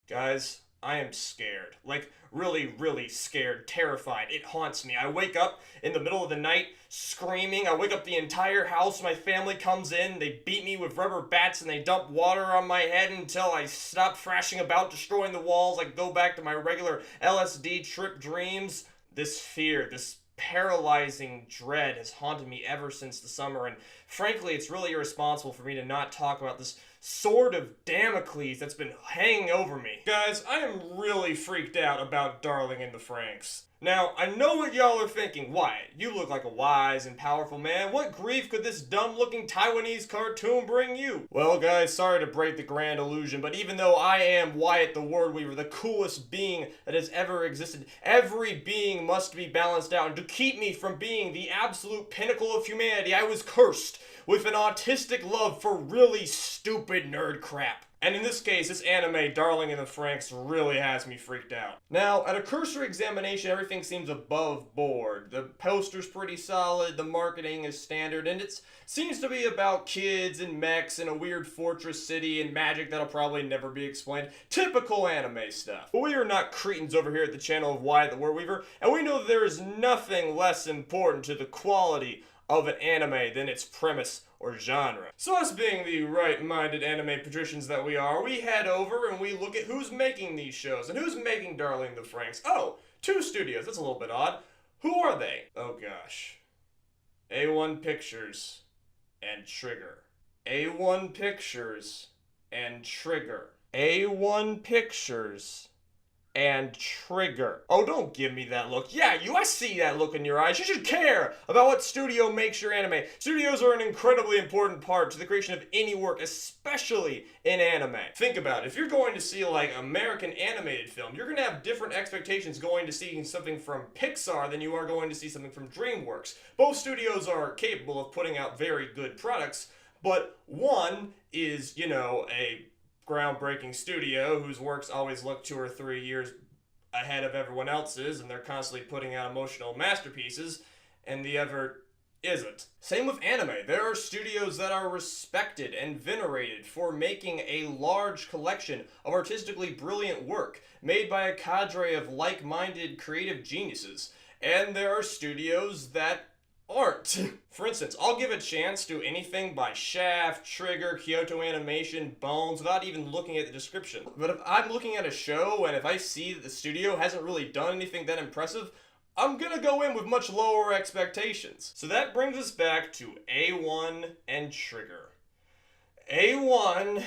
Guys, I am scared. Like, really, really scared, terrified. It haunts me. I wake up in the middle of the night screaming. I wake up the entire house. My family comes in. They beat me with rubber bats and they dump water on my head until I stop thrashing about, destroying the walls. I go back to my regular LSD trip dreams. This fear, this paralyzing dread has haunted me ever since the summer, and frankly, it's really irresponsible for me to not talk about this sword of Damocles that's been hanging over me. Guys, I am really freaked out about Darling in the Franxx. Now, I know what y'all are thinking. Wyatt, you look like a wise and powerful man. What grief could this dumb-looking Taiwanese cartoon bring you? Well, guys, sorry to break the grand illusion, but even though I am Wyatt the Word Weaver, the coolest being that has ever existed, every being must be balanced out. And to keep me from being the absolute pinnacle of humanity, I was cursed with an autistic love for really stupid nerd crap. And in this case, this anime, Darling in the Franxx, really has me freaked out. Now, at a cursory examination, everything seems above board. The poster's pretty solid, the marketing is standard, and it seems to be about kids and mechs in a weird fortress city and magic that'll probably never be explained. Typical anime stuff. But we are not cretins over here at the channel of Wyatt the Word Weaver, and we know that there is nothing less important to the quality of an anime than its premise or genre. So us being the right-minded anime patricians that we are, we head over and we look at who's making these shows and who's making Darling in the Franxx. Oh, two studios. That's a little bit odd. Who are they? Oh gosh. A1 Pictures and Trigger. A1 Pictures and Trigger. A1 Pictures and Trigger. Oh, don't give me that look. Yeah, I see that look in your eyes. You should care about what studio makes your anime. Studios are an incredibly important part to the creation of any work, especially in anime. Think about it. If you're going to see like American animated film, you're going to have different expectations going to seeing something from Pixar than you are going to see something from DreamWorks. Both studios are capable of putting out very good products, but one is, a groundbreaking studio whose works always look 2 or 3 years ahead of everyone else's, and they're constantly putting out emotional masterpieces, and the other isn't. Same with anime. There are studios that are respected and venerated for making a large collection of artistically brilliant work made by a cadre of like-minded creative geniuses, and there are studios that aren't. For instance, I'll give a chance to anything by Shaft, Trigger, Kyoto Animation, Bones, without even looking at the description. But if I'm looking at a show and if I see that the studio hasn't really done anything that impressive, I'm gonna go in with much lower expectations. So that brings us back to A1 and Trigger. A1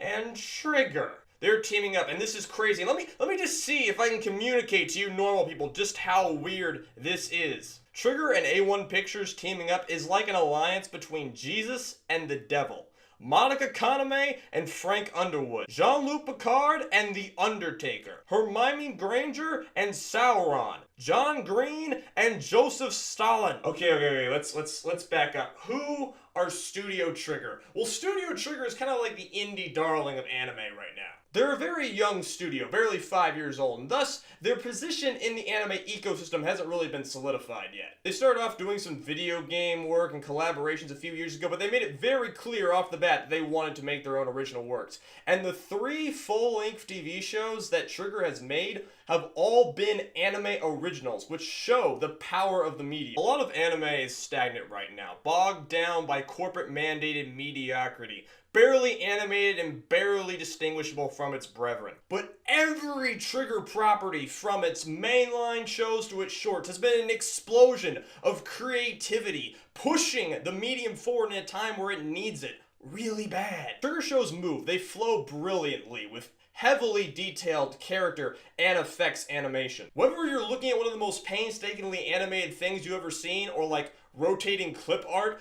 and Trigger. They're teaming up, and this is crazy. Let me just see if I can communicate to you normal people just how weird this is. Trigger and A1 Pictures teaming up is like an alliance between Jesus and the devil. Monica Kaname and Frank Underwood. Jean-Luc Picard and The Undertaker. Hermione Granger and Sauron. John Green and Joseph Stalin. Okay, let's back up. Who are Studio Trigger? Well, Studio Trigger is kind of like the indie darling of anime right now. They're a very young studio, barely 5 years old, and thus their position in the anime ecosystem hasn't really been solidified yet. They started off doing some video game work and collaborations a few years ago, but they made it very clear off the bat that they wanted to make their own original works. And the 3 full-length TV shows that Trigger has made have all been anime originals, which show the power of the media. A lot of anime is stagnant right now, bogged down by corporate-mandated mediocrity, barely animated and barely distinguishable from its brethren. But every Trigger property, from its mainline shows to its shorts, has been an explosion of creativity, pushing the medium forward in a time where it needs it really bad. Trigger shows move. They flow brilliantly with heavily detailed character and effects animation. Whether you're looking at one of the most painstakingly animated things you've ever seen or like rotating clip art,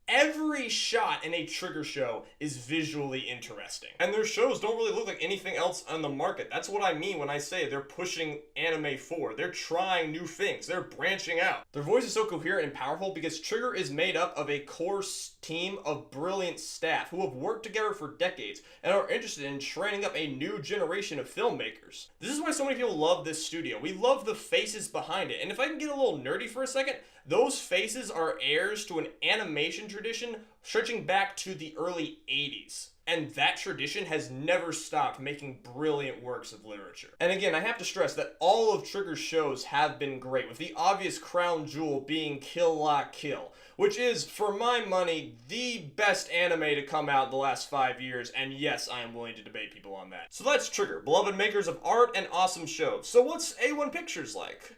every shot in a Trigger show is visually interesting. And their shows don't really look like anything else on the market. That's what I mean when I say they're pushing anime forward. They're trying new things. They're branching out. Their voice is so coherent and powerful because Trigger is made up of a core team of brilliant staff who have worked together for decades and are interested in training up a new generation of filmmakers. This is why so many people love this studio. We love the faces behind it. And if I can get a little nerdy for a second, those faces are heirs to an animation tradition stretching back to the early 80s. and that tradition has never stopped making brilliant works of literature. And again, I have to stress that all of Trigger's shows have been great, with the obvious crown jewel being Kill La Kill, which is, for my money, the best anime to come out in the last 5 years, and yes, I am willing to debate people on that. So that's Trigger, beloved makers of art and awesome shows. So what's A1 Pictures like?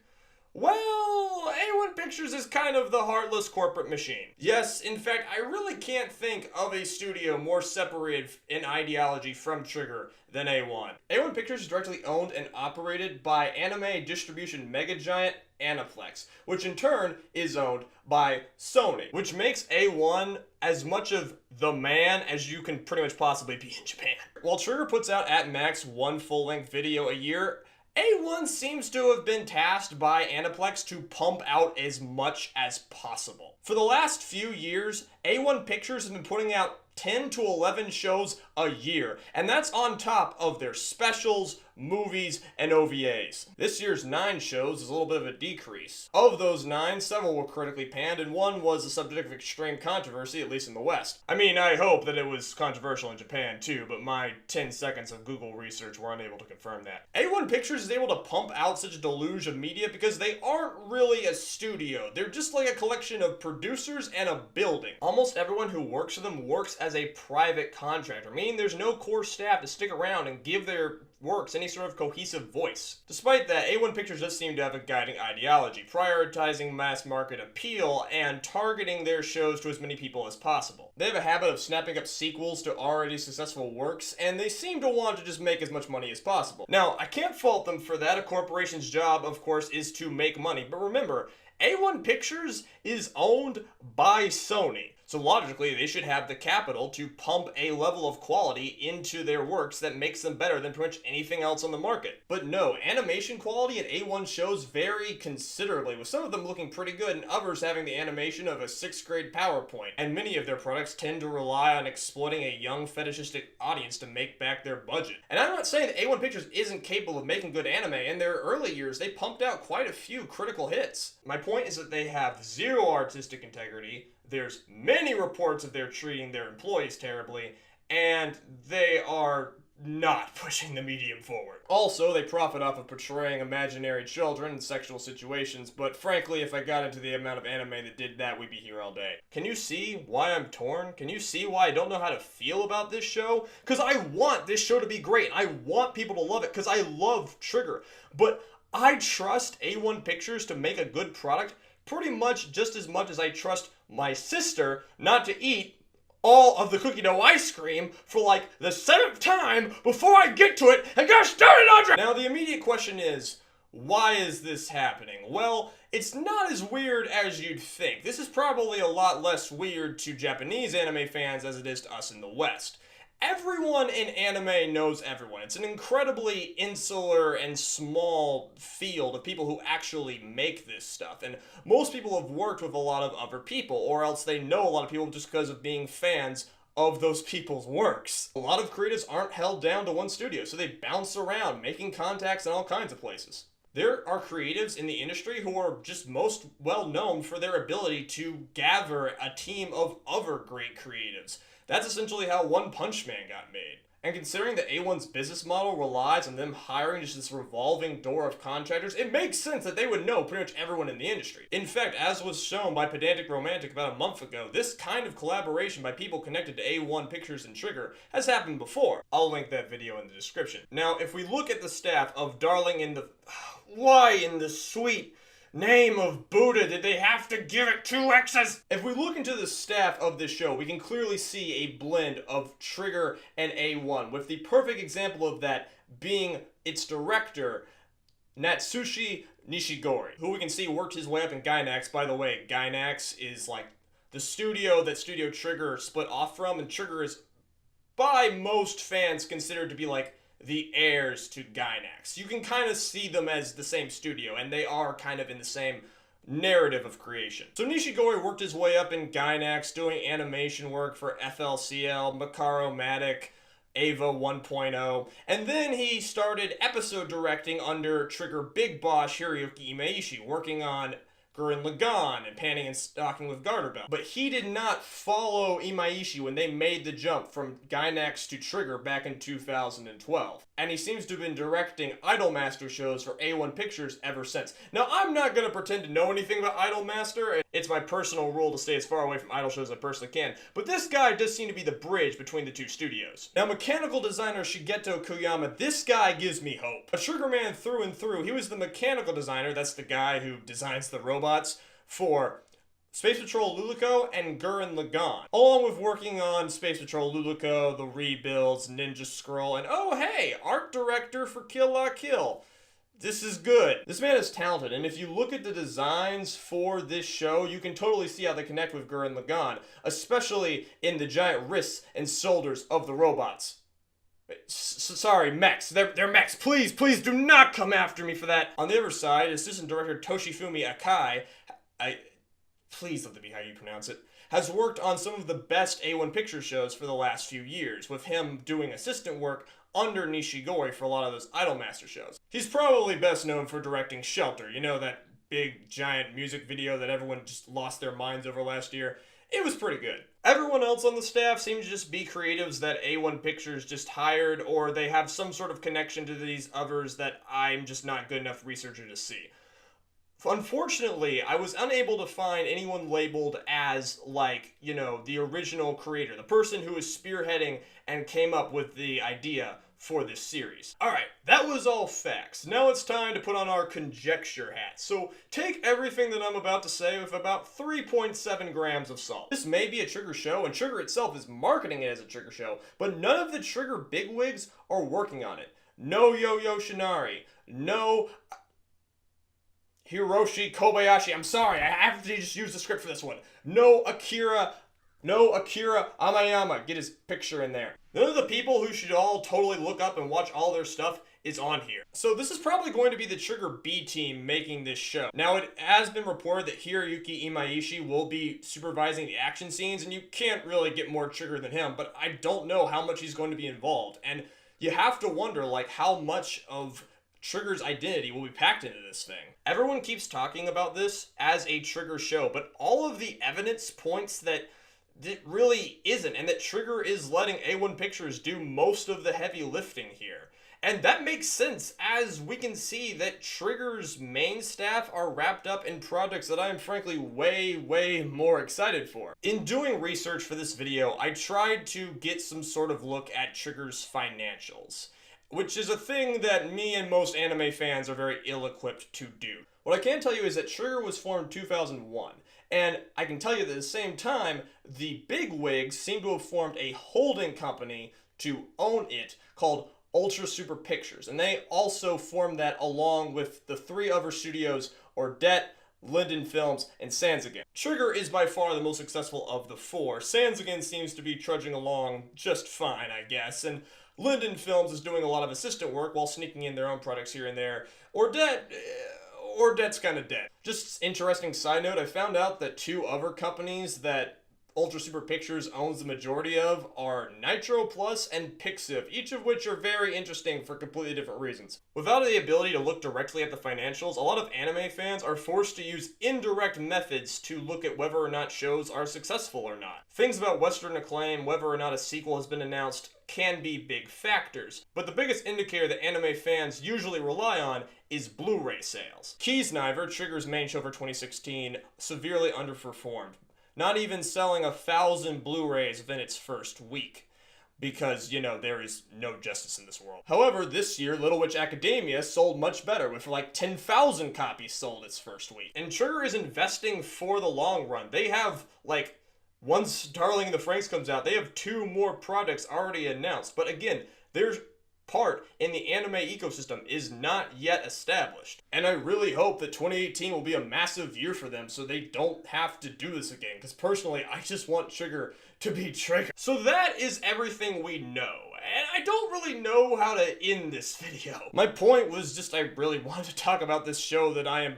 Well, A1 Pictures is kind of the heartless corporate machine. Yes, in fact, I really can't think of a studio more separated in ideology from Trigger than A1. A1 Pictures is directly owned and operated by anime distribution mega giant Aniplex, which in turn is owned by Sony, which makes A1 as much of the man as you can pretty much possibly be in Japan. While Trigger puts out at max one full-length video a year, A1 seems to have been tasked by Aniplex to pump out as much as possible. For the last few years, A1 Pictures has been putting out 10 to 11 shows a year, and that's on top of their specials, movies, and OVAs. This year's 9 shows is a little bit of a decrease. Of those 9, several were critically panned, and one was the subject of extreme controversy, at least in the West. I mean, I hope that it was controversial in Japan too, but my 10 seconds of Google research were unable to confirm that. A1 Pictures is able to pump out such a deluge of media because they aren't really a studio. They're just like a collection of producers and a building. Almost everyone who works for them works as a private contractor, meaning there's no core staff to stick around and give their works any sort of cohesive voice. Despite that, A1 Pictures does seem to have a guiding ideology, prioritizing mass market appeal and targeting their shows to as many people as possible. They have a habit of snapping up sequels to already successful works, and they seem to want to just make as much money as possible. Now, I can't fault them for that. A corporation's job, of course, is to make money, but remember, A1 Pictures is owned by Sony. So logically, they should have the capital to pump a level of quality into their works that makes them better than pretty much anything else on the market. But no, animation quality at A1 shows vary considerably, with some of them looking pretty good and others having the animation of a 6th grade PowerPoint. And many of their products tend to rely on exploiting a young fetishistic audience to make back their budget. And I'm not saying that A1 Pictures isn't capable of making good anime. In their early years, they pumped out quite a few critical hits. My point is that they have zero artistic integrity. There's many reports of their treating their employees terribly, and they are not pushing the medium forward. Also, they profit off of portraying imaginary children in sexual situations, but frankly, if I got into the amount of anime that did that, we'd be here all day. Can you see why I'm torn? Can you see why I don't know how to feel about this show? Because I want this show to be great. I want people to love it, because I love Trigger. But I trust A1 Pictures to make a good product pretty much just as much as I trust my sister not to eat all of the cookie dough ice cream for like the 7th time before I get to it and get started on it. Now the immediate question is, why is this happening? Well, it's not as weird as you'd think. This is probably a lot less weird to Japanese anime fans as it is to us in the West. Everyone in anime knows everyone. It's an incredibly insular and small field of people who actually make this stuff. And most people have worked with a lot of other people, or else they know a lot of people just because of being fans of those people's works. A lot of creatives aren't held down to one studio, so they bounce around, making contacts in all kinds of places. There are creatives in the industry who are just most well known for their ability to gather a team of other great creatives. That's essentially how One Punch Man got made. And considering that A1's business model relies on them hiring just this revolving door of contractors, it makes sense that they would know pretty much everyone in the industry. In fact, as was shown by Pedantic Romantic about a month ago, this kind of collaboration by people connected to A1 Pictures and Trigger has happened before. I'll link that video in the description. Now, if we look at the staff of Darling in the... Why in the sweet name of Buddha did they have to give it 2 X's? If we look into the staff of this show, we can clearly see a blend of Trigger and A1, with the perfect example of that being its director, Natsushi Nishigori, who we can see worked his way up in Gainax. By the way, Gainax is like the studio that Studio Trigger split off from, and Trigger is by most fans considered to be like the heirs to Gainax. You can kind of see them as the same studio, and they are kind of in the same narrative of creation. So Nishigori worked his way up in Gainax, doing animation work for FLCL, Makaro-matic, Ava 1.0, and then he started episode directing under Trigger big boss Hiroyuki Imaishi, working on Gurren Lagann and panning and stocking with garter belt. But he did not follow Imaishi when they made the jump from Gainax to Trigger back in 2012. And he seems to have been directing Idolmaster shows for A1 Pictures ever since. Now, I'm not going to pretend to know anything about Idolmaster. It's my personal rule to stay as far away from idol shows as I personally can. But this guy does seem to be the bridge between the two studios. Now, mechanical designer Shigeto Koyama, this guy gives me hope. A Trigger man through and through. He was the mechanical designer, that's the guy who designs the robots, for Space Patrol Luluco and Gurren Lagann, along with working on Space Patrol Luluco, the rebuilds, Ninja Scroll, and oh hey, art director for Kill La Kill. This is good. This man is talented, and if you look at the designs for this show, you can totally see how they connect with Gurren Lagann, especially in the giant wrists and shoulders of the robots. Sorry, mechs. They're mechs. Please do not come after me for that. On the other side, assistant director Toshifumi Akai, please let that be how you pronounce it, has worked on some of the best A1 Picture shows for the last few years, with him doing assistant work under Nishigori for a lot of those Idolmaster shows. He's probably best known for directing Shelter, you know, that big giant music video that everyone just lost their minds over last year. It was pretty good. Everyone else on the staff seems to just be creatives that A1 Pictures just hired, or they have some sort of connection to these others that I'm just not good enough researcher to see. Unfortunately, I was unable to find anyone labeled as, like, you know, the original creator, the person who is spearheading and came up with the idea for this series. Alright, that was all facts. Now it's time to put on our conjecture hat. So take everything that I'm about to say with about 3.7 grams of salt. This may be a Trigger show, and Trigger itself is marketing it as a Trigger show, but none of the Trigger bigwigs are working on it. No Yo-Yo Shinari. No Hiroshi Kobayashi. I'm sorry, I have to just use the script for this one. No Akira Amayama. Get his picture in there. None of the people who should all totally look up and watch all their stuff is on here. So this is probably going to be the Trigger B team making this show. Now, it has been reported that Hiroyuki Imaishi will be supervising the action scenes, and you can't really get more Trigger than him, but I don't know how much he's going to be involved. And you have to wonder, like, how much of Trigger's identity will be packed into this thing. Everyone keeps talking about this as a Trigger show, but all of the evidence points that it really isn't, and that Trigger is letting A1 Pictures do most of the heavy lifting here. And that makes sense, as we can see that Trigger's main staff are wrapped up in projects that I'm frankly way more excited for. In doing research for this video, I tried to get some sort of look at Trigger's financials, which is a thing that me and most anime fans are very ill-equipped to do. What I can tell you is that Trigger was formed in 2001, and I can tell you that at the same time, the bigwigs seem to have formed a holding company to own it called Ultra Super Pictures, and they also formed that along with the three other studios, Ordet, Linden Films, and Sanzigen. Trigger is by far the most successful of the four. Sanzigen seems to be trudging along just fine, I guess, and Linden Films is doing a lot of assistant work while sneaking in their own products here and there. Ordet's kind of dead. Just interesting side note, I found out that two other companies that Ultra Super Pictures owns the majority of are Nitro Plus and Pixiv, each of which are very interesting for completely different reasons. Without the ability to look directly at the financials, a lot of anime fans are forced to use indirect methods to look at whether or not shows are successful or not. Things about Western acclaim, whether or not a sequel has been announced, can be big factors, but the biggest indicator that anime fans usually rely on is Blu-ray sales. Kiesniver, Trigger's main show for 2016, severely underperformed, not even selling 1,000 Blu-rays within its first week, because, you know, there is no justice in this world. However, this year, Little Witch Academia sold much better, with like 10,000 copies sold its first week. And Trigger is investing for the long run. They have, like, once Darling in the Franxx comes out, they have 2 more projects already announced. But again, their part in the anime ecosystem is not yet established. And I really hope that 2018 will be a massive year for them so they don't have to do this again. Because personally, I just want Trigger to be Trigger. So that is everything we know. And I don't really know how to end this video. My point was just I really wanted to talk about this show that I am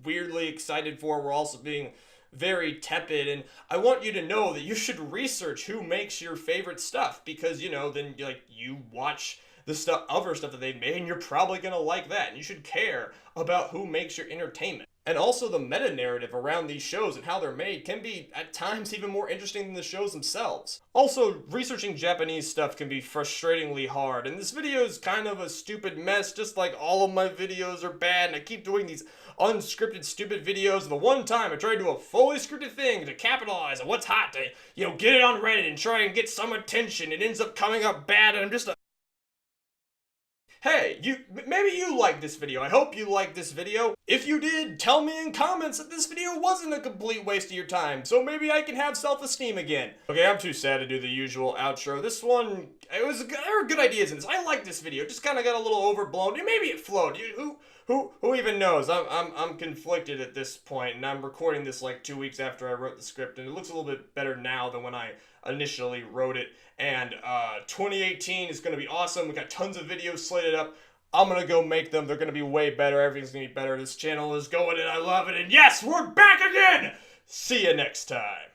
weirdly excited for. We're also being very tepid, and I want you to know that you should research who makes your favorite stuff, because, you know, then you watch the other stuff that they've made, and you're probably gonna like that, and you should care about who makes your entertainment. And also the meta-narrative around these shows and how they're made can be, at times, even more interesting than the shows themselves. Also, researching Japanese stuff can be frustratingly hard, and this video is kind of a stupid mess, just like all of my videos are bad, and I keep doing these unscripted stupid videos. The one time I tried to do a fully scripted thing to capitalize on what's hot, to, get it on Reddit and try and get some attention, it ends up coming up bad, and I'm just a... Hey, maybe you liked this video. I hope you liked this video. If you did, tell me in comments that this video wasn't a complete waste of your time, so maybe I can have self-esteem again. Okay, I'm too sad to do the usual outro. This one, there were good ideas in this. I liked this video. Just kind of got a little overblown. Maybe it flowed. Who even knows? I'm conflicted at this point, and I'm recording this like 2 weeks after I wrote the script, and it looks a little bit better now than when I initially wrote it. And 2018 is going to be awesome. We got tons of videos slated up. I'm going to go make them. They're going to be way better. Everything's going to be better. This channel is going and I love it. And yes, we're back again! See you next time.